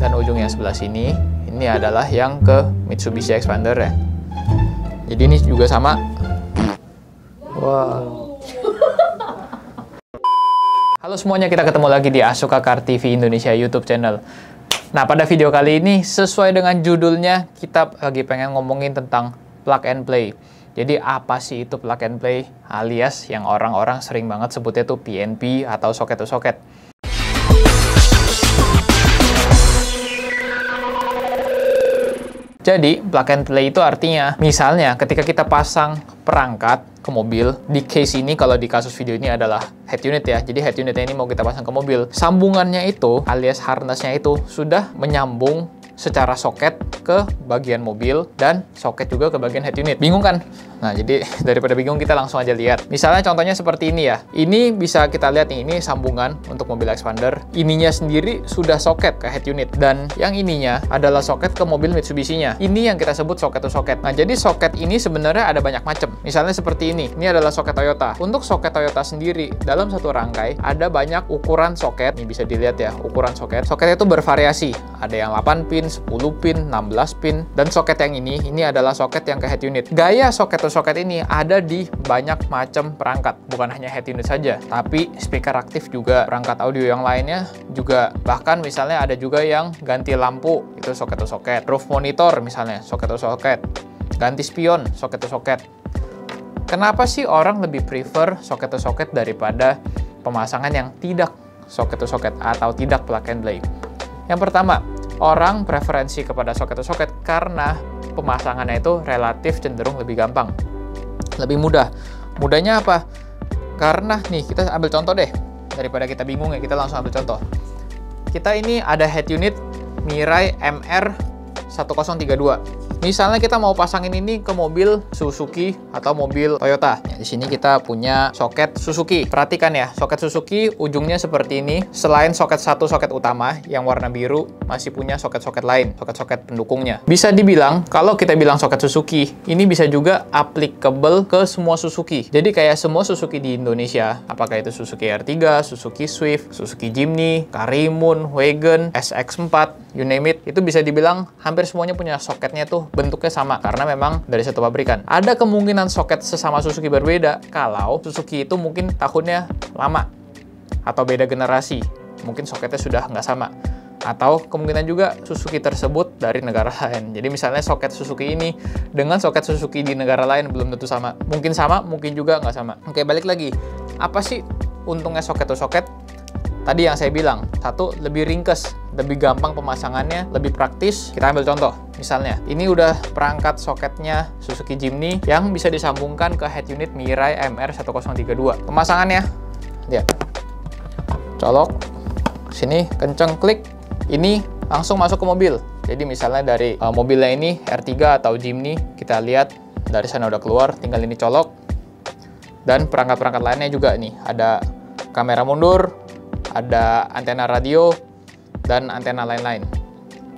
Dan ujung yang sebelah sini, ini adalah yang ke Mitsubishi Expander ya. Jadi ini juga sama. Wow. Halo semuanya, kita ketemu lagi di Asuka Car TV Indonesia YouTube channel. Nah, pada video kali ini, sesuai dengan judulnya, kita lagi pengen ngomongin tentang plug and play. Jadi, apa sih itu plug and play? Alias yang orang-orang sering banget sebutnya tuh PNP atau socket to socket. Jadi, plug and play itu artinya, misalnya ketika kita pasang perangkat ke mobil, di case ini kalau di kasus video ini adalah head unit ya, jadi head unitnya ini mau kita pasang ke mobil, sambungannya itu alias harnessnya itu sudah menyambung secara soket ke bagian mobil dan soket juga ke bagian head unit. Bingung kan? Nah, jadi daripada bingung kita langsung aja lihat. Misalnya contohnya seperti ini ya. Ini bisa kita lihat nih, ini sambungan untuk mobil Expander. Ininya sendiri sudah soket ke head unit dan yang ininya adalah soket ke mobil Mitsubishi-nya. Ini yang kita sebut soket to soket. Nah, jadi soket ini sebenarnya ada banyak macam. Misalnya seperti ini. Ini adalah soket Toyota. Untuk soket Toyota sendiri dalam satu rangkai ada banyak ukuran soket. Ini bisa dilihat ya, ukuran soket. Soketnya itu bervariasi. Ada yang 8 pin, 10 pin, 16 pin, dan soket yang ini adalah soket yang ke head unit. Gaya soket to soket ini ada di banyak macam perangkat, bukan hanya head unit saja, tapi speaker aktif juga, perangkat audio yang lainnya juga, bahkan misalnya ada juga yang ganti lampu, itu soket to soket, roof monitor misalnya, soket to soket, ganti spion, soket to soket. Kenapa sih orang lebih prefer soket to soket daripada pemasangan yang tidak soket to soket atau tidak plug and play? Yang pertama, orang preferensi kepada soket to soket karena pemasangannya itu relatif cenderung lebih gampang, lebih mudah. Mudahnya apa? Karena nih, kita ambil contoh deh, daripada kita bingung ya, kita langsung ambil contoh. Kita ini ada head unit Mirai MR1032. Misalnya kita mau pasangin ini ke mobil Suzuki atau mobil Toyota. Di sini kita punya soket Suzuki. Perhatikan ya, soket Suzuki ujungnya seperti ini. Selain soket satu soket utama yang warna biru, masih punya soket-soket lain, soket-soket pendukungnya. Bisa dibilang, kalau kita bilang soket Suzuki, ini bisa juga applicable ke semua Suzuki. Jadi kayak semua Suzuki di Indonesia, apakah itu Suzuki R3, Suzuki Swift, Suzuki Jimny, Karimun, Wagon, SX4, you name it, itu bisa dibilang hampir semuanya punya soketnya tuh bentuknya sama karena memang dari satu pabrikan. Ada kemungkinan soket sesama Suzuki berbeda kalau Suzuki itu mungkin tahunnya lama atau beda generasi, mungkin soketnya sudah nggak sama. Atau kemungkinan juga Suzuki tersebut dari negara lain. Jadi misalnya soket Suzuki ini dengan soket Suzuki di negara lain belum tentu sama. Mungkin sama, mungkin juga nggak sama. Oke, balik lagi. Apa sih untungnya soket to soket? Tadi yang saya bilang, satu, lebih ringkes, lebih gampang pemasangannya, lebih praktis. Kita ambil contoh, misalnya, ini udah perangkat soketnya Suzuki Jimny yang bisa disambungkan ke head unit Mirai MR1032. Pemasangannya, lihat, colok, sini, kenceng, klik, ini langsung masuk ke mobil. Jadi misalnya dari mobilnya ini R3 atau Jimny, kita lihat dari sana udah keluar, tinggal ini colok. Dan perangkat-perangkat lainnya juga nih, ada kamera mundur, ada antena radio, dan antena lain-lain.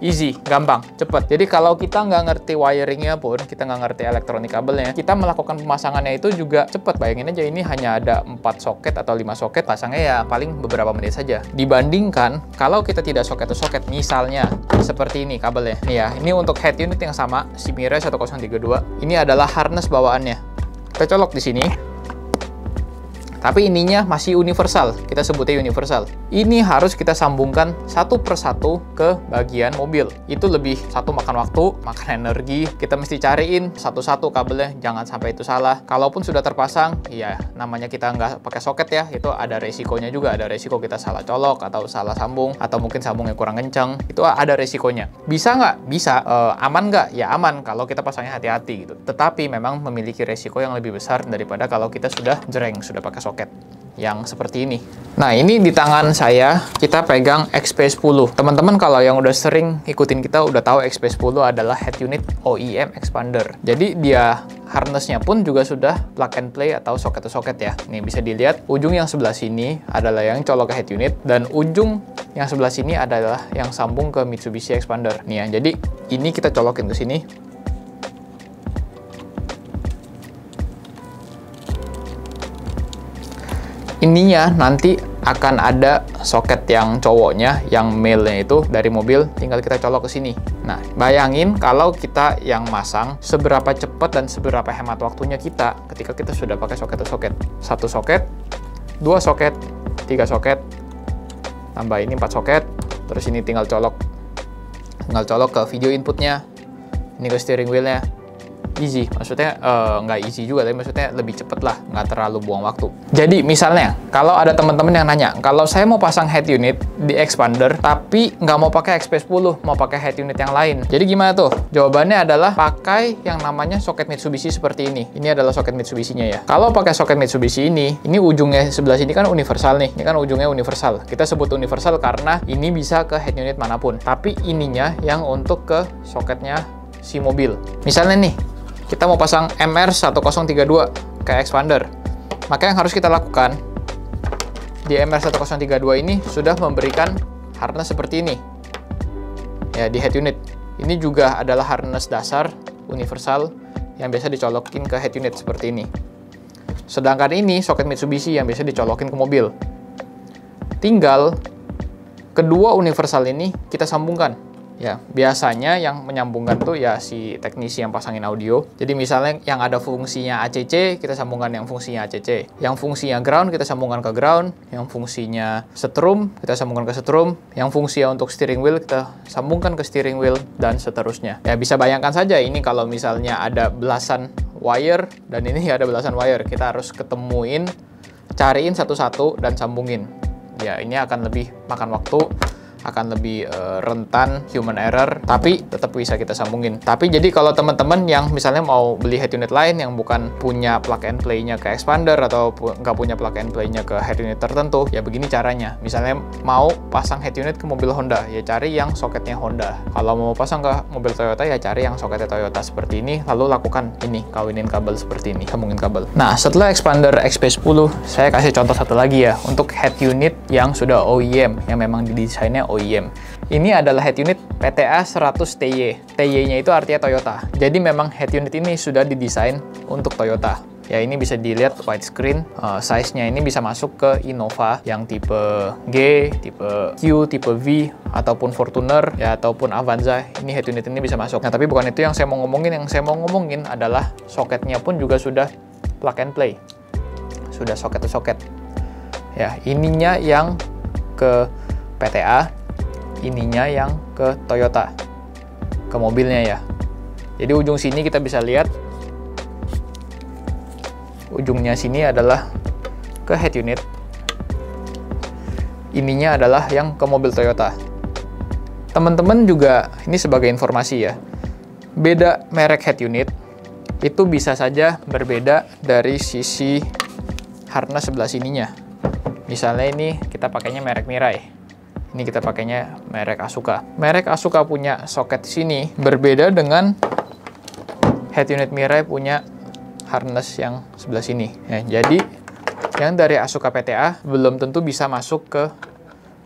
Easy, gampang, cepet. Jadi kalau kita nggak ngerti wiringnya pun, kita nggak ngerti elektronik kabelnya, kita melakukan pemasangannya itu juga cepet. Bayangin aja ini hanya ada 4 soket atau 5 soket, pasangnya ya paling beberapa menit saja. Dibandingkan kalau kita tidak soket to soket, misalnya seperti ini kabelnya. Nih ya, ini untuk head unit yang sama, si Mirai 1032. Ini adalah harness bawaannya. Kita colok di sini. Tapi ininya masih universal, kita sebutnya universal. Ini harus kita sambungkan satu persatu ke bagian mobil. Itu lebih, satu, makan waktu, makan energi. Kita mesti cariin satu-satu kabelnya, jangan sampai itu salah. Kalaupun sudah terpasang, ya namanya kita nggak pakai soket ya, itu ada resikonya juga. Ada resiko kita salah colok, atau salah sambung, atau mungkin sambungnya kurang kencang. Itu ada resikonya. Bisa nggak? Bisa. Aman nggak? Ya aman kalau kita pasangnya hati-hati gitu. Tetapi memang memiliki resiko yang lebih besar daripada kalau kita sudah jreng, sudah pakai soket yang seperti ini. Nah, ini di tangan saya kita pegang XP10. Teman-teman kalau yang udah sering ikutin kita udah tahu XP10 adalah head unit OEM Expander. Jadi dia harnessnya pun juga sudah plug and play atau soket to soket ya. Nih bisa dilihat ujung yang sebelah sini adalah yang colok ke head unit dan ujung yang sebelah sini adalah yang sambung ke Mitsubishi Expander. Nih ya. Jadi ini kita colokin ke sini. Ininya nanti akan ada soket yang cowoknya, yang male-nya itu dari mobil, tinggal kita colok ke sini. Nah, bayangin kalau kita yang masang, seberapa cepat dan seberapa hemat waktunya kita ketika kita sudah pakai soket-soket. 1 soket, 2 soket, 3 soket, tambah ini 4 soket, terus ini tinggal colok ke video inputnya, ini ke steering wheel-nya. Easy, maksudnya nggak easy juga, tapi maksudnya lebih cepet lah, nggak terlalu buang waktu. Jadi misalnya, kalau ada teman-teman yang nanya, kalau saya mau pasang head unit di expander, tapi nggak mau pakai XP10, mau pakai head unit yang lain. Jadi gimana tuh? Jawabannya adalah pakai yang namanya soket Mitsubishi seperti ini. Ini adalah soket Mitsubishi-nya ya. Kalau pakai soket Mitsubishi ini ujungnya sebelah sini kan universal nih. Ini kan ujungnya universal. Kita sebut universal karena ini bisa ke head unit manapun. Tapi ininya yang untuk ke soketnya si mobil. Misalnya nih, kita mau pasang MR1032 ke expander. Maka yang harus kita lakukan di MR1032 ini sudah memberikan harness seperti ini. Ya, di head unit. Ini juga adalah harness dasar universal yang biasa dicolokin ke head unit seperti ini. Sedangkan ini soket Mitsubishi yang biasa dicolokin ke mobil. Tinggal kedua universal ini kita sambungkan. Ya, biasanya yang menyambungkan tuh ya si teknisi yang pasangin audio. Jadi misalnya yang ada fungsinya ACC, kita sambungkan yang fungsinya ACC. Yang fungsinya ground, kita sambungkan ke ground. Yang fungsinya setrum, kita sambungkan ke setrum. Yang fungsinya untuk steering wheel, kita sambungkan ke steering wheel, dan seterusnya. Ya, bisa bayangkan saja ini kalau misalnya ada belasan wire, dan ini ada belasan wire. Kita harus ketemuin, cariin satu-satu, dan sambungin. Ya, ini akan lebih makan waktu, akan lebih rentan human error, tapi tetap bisa kita sambungin. Tapi jadi kalau teman-teman yang misalnya mau beli head unit lain yang bukan punya plug and play-nya ke expander atau nggak punya plug and play-nya ke head unit tertentu, ya begini caranya. Misalnya mau pasang head unit ke mobil Honda, ya cari yang soketnya Honda. Kalau mau pasang ke mobil Toyota, ya cari yang soketnya Toyota seperti ini, lalu lakukan ini, kawinin kabel seperti ini, sambungin kabel. Nah, setelah expander XP10, saya kasih contoh satu lagi ya, untuk head unit yang sudah OEM, yang memang didesainnya OEM. Ini adalah head unit PTA 100TY. TY-nya itu artinya Toyota. Jadi memang head unit ini sudah didesain untuk Toyota. Ya, ini bisa dilihat widescreen. Size-nya ini bisa masuk ke Innova yang tipe G, tipe Q, tipe V, ataupun Fortuner, ya, ataupun Avanza. Ini head unit ini bisa masuk. Nah, tapi bukan itu yang saya mau ngomongin. Yang saya mau ngomongin adalah soketnya pun juga sudah plug and play. Sudah soket to soket. Ya, ininya yang ke PTA, ininya yang ke Toyota, ke mobilnya ya. Jadi ujung sini kita bisa lihat, ujungnya sini adalah ke head unit, ininya adalah yang ke mobil Toyota. Teman-teman juga, ini sebagai informasi ya, beda merek head unit itu bisa saja berbeda dari sisi harness sebelah sininya. Misalnya ini kita pakainya merek Mirai. Ini kita pakainya merek Asuka. Merek Asuka punya soket sini berbeda dengan head unit Mirai punya harness yang sebelah sini. Ya, jadi yang dari Asuka PTA belum tentu bisa masuk ke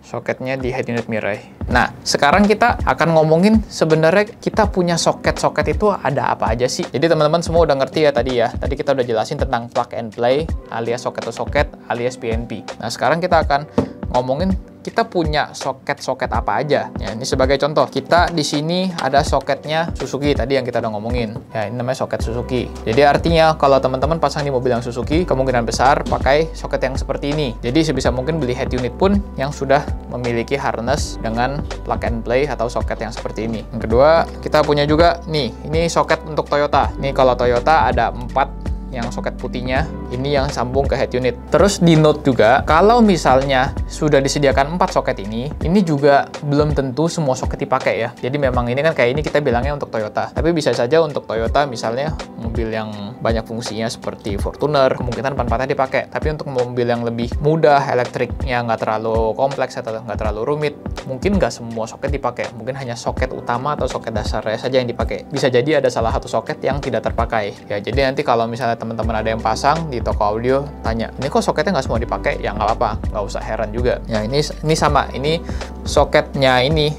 soketnya di head unit Mirai. Nah, sekarang kita akan ngomongin sebenarnya kita punya soket-soket itu ada apa aja sih. Jadi teman-teman semua udah ngerti ya tadi ya. Tadi kita udah jelasin tentang plug and play alias soket to soket alias PNP. Nah, sekarang kita akan ngomongin kita punya soket-soket apa aja. Ya, ini sebagai contoh, kita di sini ada soketnya Suzuki tadi yang kita udah ngomongin. Ya, ini namanya soket Suzuki. Jadi artinya kalau teman-teman pasang di mobil yang Suzuki, kemungkinan besar pakai soket yang seperti ini. Jadi sebisa mungkin beli head unit pun yang sudah memiliki harness dengan plug and play atau soket yang seperti ini. Yang kedua, kita punya juga nih, ini soket untuk Toyota. Nih kalau Toyota ada 4 yang soket putihnya, ini yang sambung ke head unit. Terus di note juga, kalau misalnya sudah disediakan 4 soket ini juga belum tentu semua soket dipakai ya. Jadi memang ini kan kayak ini kita bilangnya untuk Toyota. Tapi bisa saja untuk Toyota misalnya mobil yang banyak fungsinya seperti Fortuner, kemungkinan 4-4-nya dipakai. Tapi untuk mobil yang lebih mudah, elektriknya nggak terlalu kompleks atau nggak terlalu rumit, mungkin nggak semua soket dipakai. Mungkin hanya soket utama atau soket dasarnya saja yang dipakai. Bisa jadi ada salah satu soket yang tidak terpakai. Ya, jadi nanti kalau misalnya teman-teman ada yang pasang di toko audio, tanya, ini kok soketnya nggak semua dipakai? Ya nggak apa-apa, nggak usah heran juga. Ya ini sama, ini soketnya ini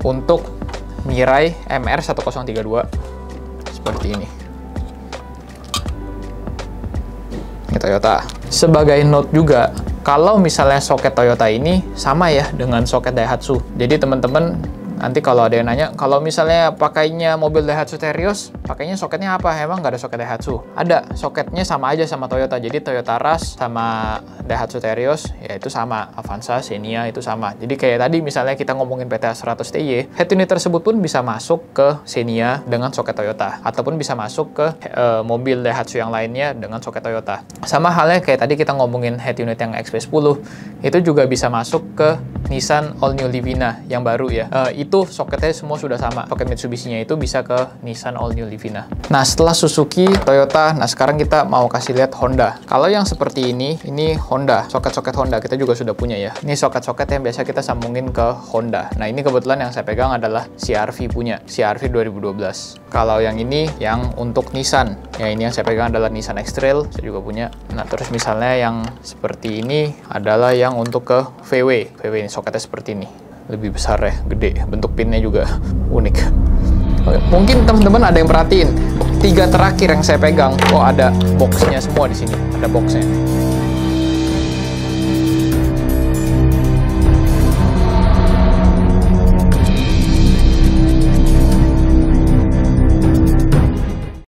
untuk Mirai MR1032 seperti ini. Ini Toyota. Sebagai note juga, Kalau misalnya soket Toyota ini sama ya dengan soket Daihatsu. Jadi teman-teman nanti kalau ada yang nanya, kalau misalnya pakainya mobil Daihatsu Terios, pakainya soketnya apa? Emang nggak ada soket Daihatsu? Ada, soketnya sama aja sama Toyota. Jadi Toyota Rush sama Daihatsu Terios, ya itu sama. Avanza, Xenia itu sama. Jadi kayak tadi misalnya kita ngomongin PTA 100 TY, head unit tersebut pun bisa masuk ke Xenia dengan soket Toyota. Ataupun bisa masuk ke mobil Daihatsu yang lainnya dengan soket Toyota. Sama halnya kayak tadi kita ngomongin head unit yang XP10, itu juga bisa masuk ke Nissan All New Livina yang baru ya. Itu soketnya semua sudah sama. Soket Mitsubishi-nya itu bisa ke Nissan All New Livina. Nah, setelah Suzuki, Toyota, nah sekarang kita mau kasih lihat Honda. Kalau yang seperti ini Honda, soket-soket Honda kita juga sudah punya ya. Ini soket-soket yang biasa kita sambungin ke Honda. Nah, ini kebetulan yang saya pegang adalah CR-V punya, CR-V 2012. Kalau yang ini yang untuk Nissan. Ya, ini yang saya pegang adalah Nissan X-Trail, saya juga punya. Nah, terus misalnya yang seperti ini adalah yang untuk ke VW. VW ini soketnya seperti ini. Lebih besar ya, gede. Bentuk pinnya juga unik. Mungkin teman-teman ada yang perhatiin, 3 terakhir yang saya pegang, oh ada boxnya semua di sini, ada boxnya.